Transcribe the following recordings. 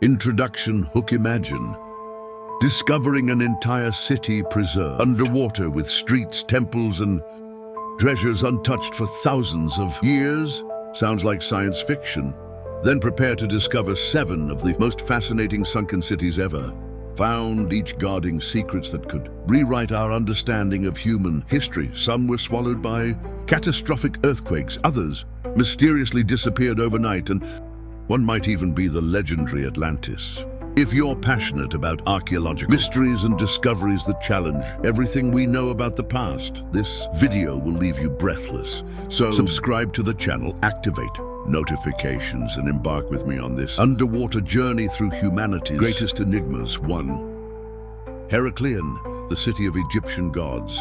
Introduction. Hook. Imagine discovering an entire city preserved underwater with streets, temples, and treasures untouched for thousands of years. Sounds like science fiction. Then prepare to discover 7 of the most fascinating sunken cities ever found, each guarding secrets that could rewrite our understanding of human history. Some were swallowed by catastrophic earthquakes, others mysteriously disappeared overnight, and one might even be the legendary Atlantis. If you're passionate about archaeological mysteries and discoveries that challenge everything we know about the past, this video will leave you breathless. So subscribe to the channel, activate notifications, and embark with me on this underwater journey through humanity's greatest enigmas. 1. Heracleion, the city of Egyptian gods.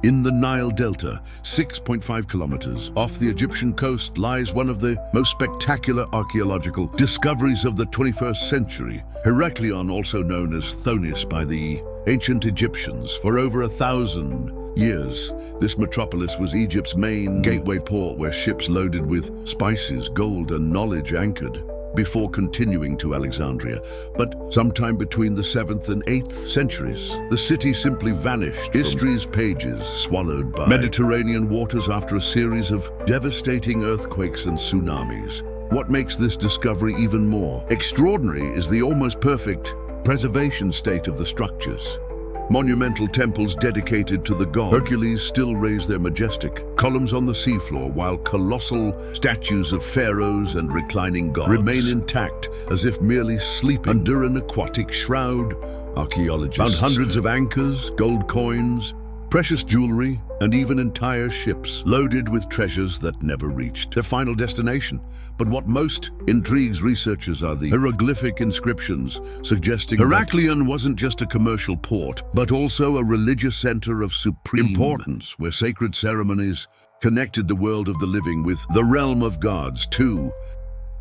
In the Nile Delta, 6.5 kilometers off the Egyptian coast, lies one of the most spectacular archaeological discoveries of the 21st century. Heracleion, also known as Thonis by the ancient Egyptians, for over 1,000 years, this metropolis was Egypt's main gateway port where ships loaded with spices, gold, and knowledge anchored before continuing to Alexandria. But sometime between the 7th and 8th centuries, the city simply vanished. History's pages swallowed by Mediterranean waters after a series of devastating earthquakes and tsunamis. What makes this discovery even more extraordinary is the almost perfect preservation state of the structures. Monumental temples dedicated to the god Hercules still raise their majestic columns on the seafloor, while colossal statues of pharaohs and reclining gods remain intact, as if merely sleeping under an aquatic shroud. Archaeologists found hundreds of anchors, gold coins, precious jewelry, and even entire ships loaded with treasures that never reached their final destination. But what most intrigues researchers are the hieroglyphic inscriptions, suggesting Heracleion wasn't just a commercial port, but also a religious center of supreme importance, where sacred ceremonies connected the world of the living with the realm of gods. 2.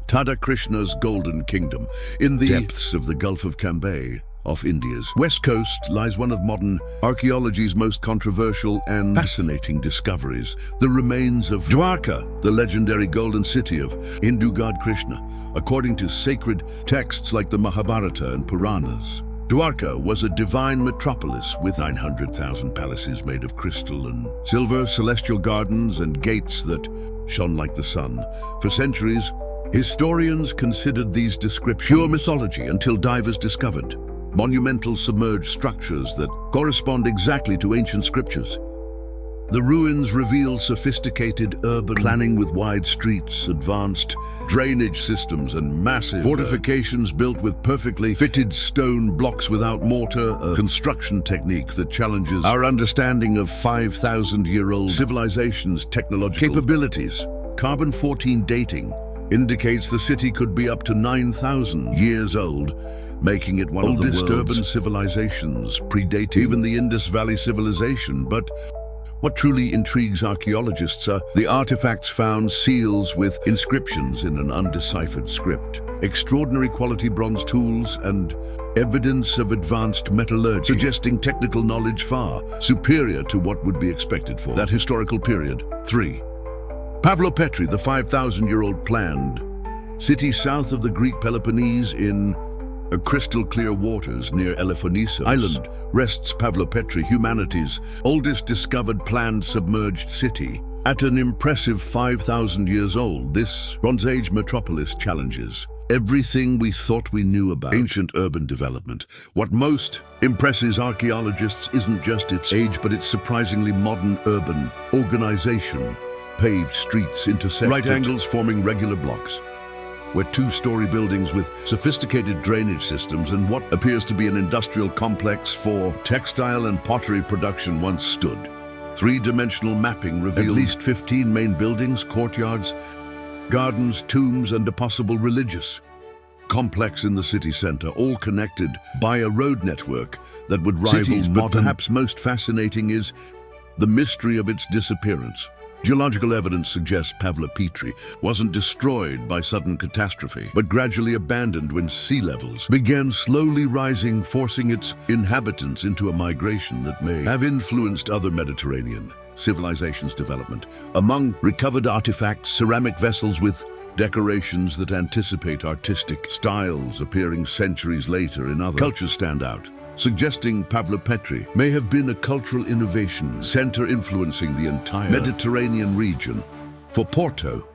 Tada, Krishna's Golden Kingdom. In the depths of the Gulf of Cambay, off India's west coast, lies one of modern archaeology's most controversial and fascinating discoveries, the remains of Dwarka, the legendary golden city of Hindu god Krishna. According to sacred texts like the Mahabharata and Puranas, Dwarka was a divine metropolis with 900,000 palaces made of crystal and silver, celestial gardens, and gates that shone like the sun. For centuries, historians considered these descriptions pure mythology until divers discovered monumental submerged structures that correspond exactly to ancient scriptures. The ruins reveal sophisticated urban planning with wide streets, advanced drainage systems, and massive fortifications built with perfectly fitted stone blocks without mortar, a construction technique that challenges our understanding of 5,000-year-old civilization's technological capabilities. Carbon-14 dating indicates the city could be up to 9,000 years old, making it one of the oldest urban civilizations, predating even the Indus Valley civilization. But what truly intrigues archaeologists are the artifacts found: seals with inscriptions in an undeciphered script, extraordinary quality bronze tools, and evidence of advanced metallurgy, suggesting technical knowledge far superior to what would be expected for that historical period. 3. Pavlopetri, the 5,000-year-old planned city south of the Greek Peloponnese in crystal-clear waters near Elefonisos Island, rests Pavlopetri, humanity's oldest discovered planned submerged city. At an impressive 5,000 years old, this Bronze Age metropolis challenges everything we thought we knew about ancient urban development. What most impresses archaeologists isn't just its age, but its surprisingly modern urban organization. Paved streets intersect right angles forming regular blocks, where 2-story buildings with sophisticated drainage systems and what appears to be an industrial complex for textile and pottery production once stood. 3-dimensional mapping revealed at least 15 main buildings, courtyards, gardens, tombs, and a possible religious complex in the city center, all connected by a road network that would rival modern. But perhaps most fascinating is the mystery of its disappearance. Geological evidence suggests Pavlopetri wasn't destroyed by sudden catastrophe, but gradually abandoned when sea levels began slowly rising, forcing its inhabitants into a migration that may have influenced other Mediterranean civilizations' development. Among recovered artifacts, ceramic vessels with Decorations that anticipate artistic styles appearing centuries later in other cultures stand out, suggesting Pavlopetri may have been a cultural innovation center influencing the entire Mediterranean region. For Porto,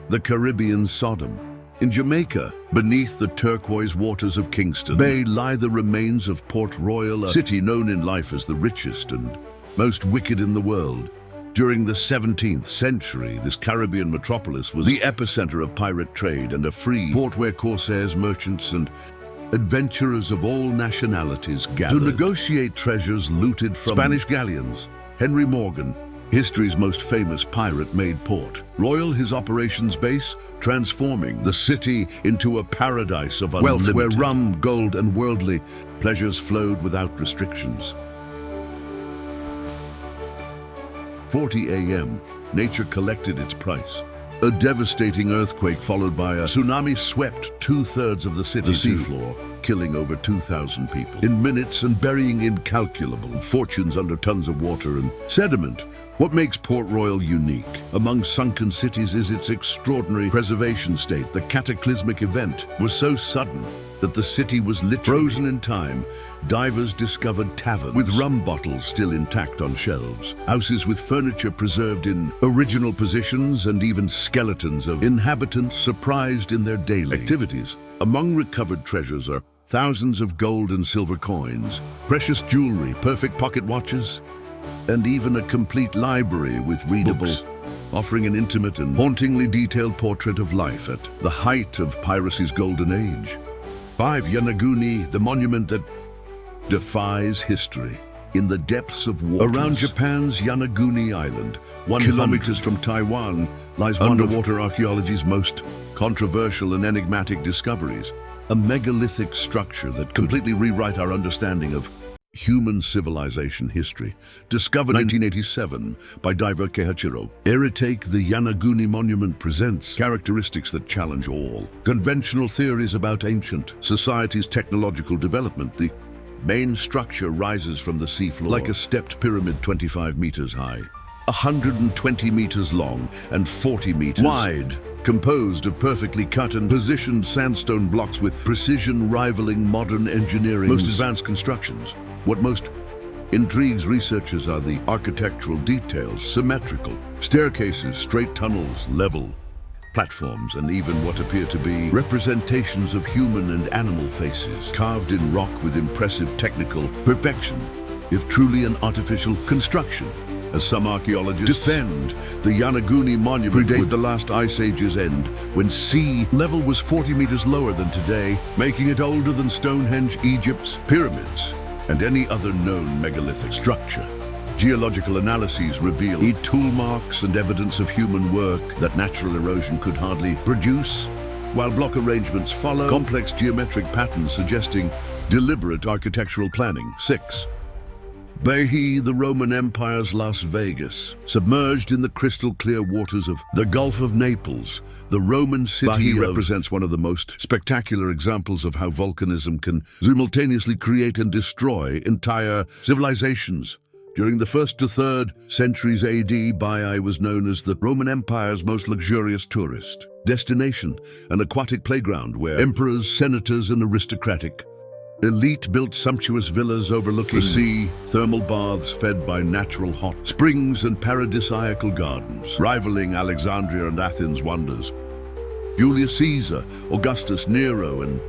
the Caribbean Sodom. In Jamaica, beneath the turquoise waters of Kingston Bay lie the remains of Port Royal, a city known in life as the richest and most wicked in the world. During the 17th century, this Caribbean metropolis was the epicenter of pirate trade and a free port where corsairs, merchants, and adventurers of all nationalities gathered to negotiate treasures looted from Spanish galleons. Henry Morgan, history's most famous pirate, made Port Royal his operations base, transforming the city into a paradise of wealth where rum, gold, and worldly pleasures flowed without restrictions. 40 a.m., nature collected its price. A devastating earthquake followed by a tsunami swept two-thirds of the city's seafloor, killing over 2,000 people in minutes and burying incalculable fortunes under tons of water and sediment. What makes Port Royal unique among sunken cities is its extraordinary preservation state. The cataclysmic event was so sudden that the city was literally frozen in time. Divers discovered taverns with rum bottles still intact on shelves, houses with furniture preserved in original positions, and even skeletons of inhabitants surprised in their daily activities. Among recovered treasures are thousands of gold and silver coins, precious jewelry, perfect pocket watches, and even a complete library with readable books, offering an intimate and hauntingly detailed portrait of life at the height of piracy's golden age. 5. Yonaguni, the monument that defies history. In the depths of waters around Japan's Yonaguni Island, 1 kilometers from Taiwan, lies underwater archaeology's most controversial and enigmatic discoveries. A megalithic structure that completely rewrite our understanding of human civilization history. Discovered in 1987 by Dwarka. The Yonaguni Monument presents characteristics that challenge all conventional theories about ancient society's technological development. The main structure rises from the seafloor like a stepped pyramid 25 meters high, 120 meters long and 40 meters wide, composed of perfectly cut and positioned sandstone blocks with precision rivaling modern engineering most advanced constructions. What most intrigues researchers are the architectural details: symmetrical staircases, straight tunnels, level platforms, and even what appear to be representations of human and animal faces carved in rock with impressive technical perfection, if truly an artificial construction. As some archaeologists defend, the Yonaguni Monument predate the last ice age's end, when sea level was 40 meters lower than today, making it older than Stonehenge, Egypt's pyramids, and any other known megalithic structure. Geological analyses reveal tool marks and evidence of human work that natural erosion could hardly produce, while block arrangements follow complex geometric patterns suggesting deliberate architectural planning. 6. Bahy, the Roman Empire's Las Vegas. Submerged in the crystal-clear waters of the Gulf of Naples, the Roman city represents one of the most spectacular examples of how volcanism can simultaneously create and destroy entire civilizations. During the 1st to 3rd centuries AD, Bahy was known as the Roman Empire's most luxurious tourist destination, an aquatic playground where emperors, senators, and aristocratic elite built sumptuous villas overlooking the sea, thermal baths fed by natural hot springs, and paradisiacal gardens, rivaling Alexandria and Athens' wonders. Julius Caesar, Augustus, Nero, and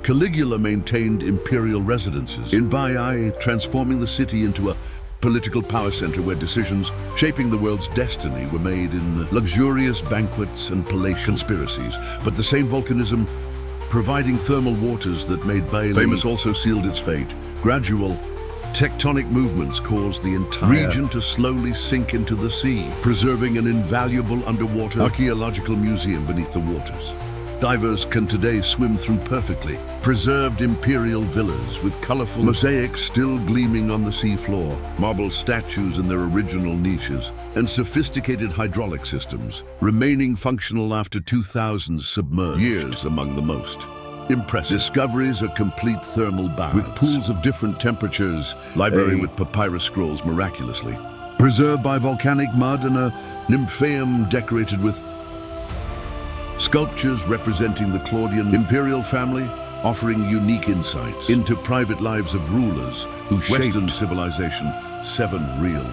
Caligula maintained imperial residences in Bahy, transforming the city into a political power center where decisions shaping the world's destiny were made in luxurious banquets and palatial conspiracies. But the same volcanism providing thermal waters that made Bahy famous also sealed its fate. Gradual tectonic movements caused the entire region to slowly sink into the sea, preserving an invaluable underwater archaeological museum beneath the waters. Divers can today swim through perfectly preserved imperial villas with colorful mosaics still gleaming on the seafloor, marble statues in their original niches, and sophisticated hydraulic systems remaining functional after 2,000 submerged years. Among the most impressive discoveries are complete thermal baths with pools of different temperatures, library with papyrus scrolls miraculously preserved by volcanic mud, and a nymphaeum decorated with Sculptures representing the Claudian imperial family, offering unique insights into private lives of rulers who shaped Western civilization. 7. Real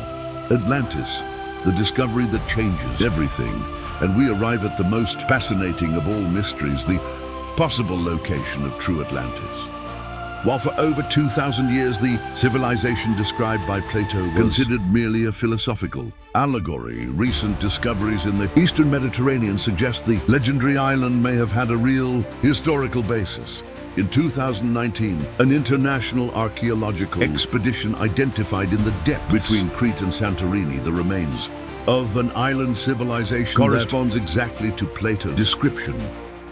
Atlantis, the discovery that changes everything, and we arrive at the most fascinating of all mysteries, the possible location of true Atlantis. While for over 2,000 years the civilization described by Plato was considered merely a philosophical allegory, recent discoveries in the Eastern Mediterranean suggest the legendary island may have had a real historical basis. In 2019, an international archaeological expedition identified in the depths between Crete and Santorini the remains of an island civilization corresponds exactly to Plato's description.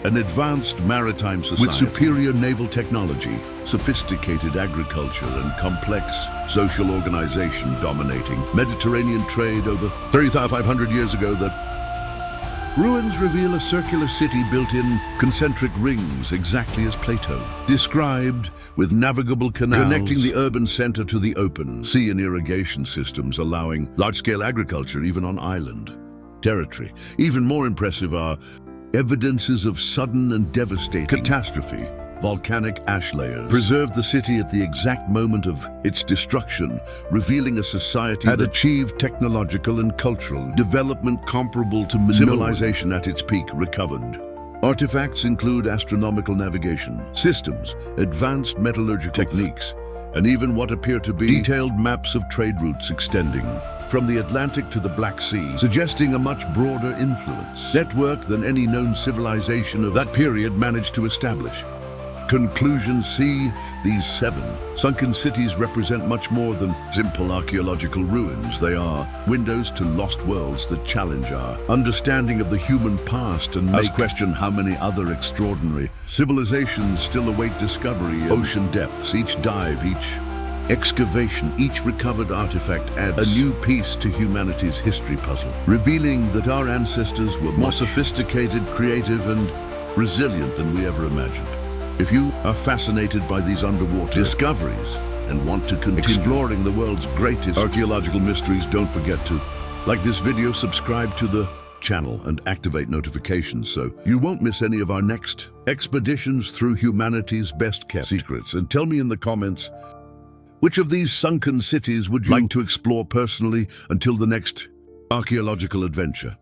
An advanced maritime society with superior naval technology, sophisticated agriculture, and complex social organization dominating Mediterranean trade over 3,500 years ago. The ruins reveal a circular city built in concentric rings, exactly as Plato described, with navigable canals connecting the urban center to the open sea and irrigation systems, allowing large-scale agriculture even on island territory. Even more impressive are evidences of sudden and devastating catastrophe. Volcanic ash layers preserved the city at the exact moment of its destruction, revealing a society that had achieved technological and cultural development comparable to civilization at its peak recovered. Artifacts include astronomical navigation systems, advanced metallurgical techniques, and even what appear to be detailed maps of trade routes extending from the Atlantic to the Black Sea, suggesting a much broader influence network than any known civilization of that period managed to establish. Conclusion: C. These 7 sunken cities represent much more than simple archaeological ruins. They are windows to lost worlds that challenge our understanding of the human past and make us question how many other extraordinary civilizations still await discovery in ocean depths. Each dive, each excavation, each recovered artifact adds a new piece to humanity's history puzzle, revealing that our ancestors were more sophisticated, creative, and resilient than we ever imagined. If you are fascinated by these underwater discoveries and want to continue exploring the world's greatest archaeological mysteries, don't forget to like this video, subscribe to the channel, and activate notifications so you won't miss any of our next expeditions through humanity's best-kept secrets. And tell me in the comments, which of these sunken cities would you like to explore personally until the next archaeological adventure?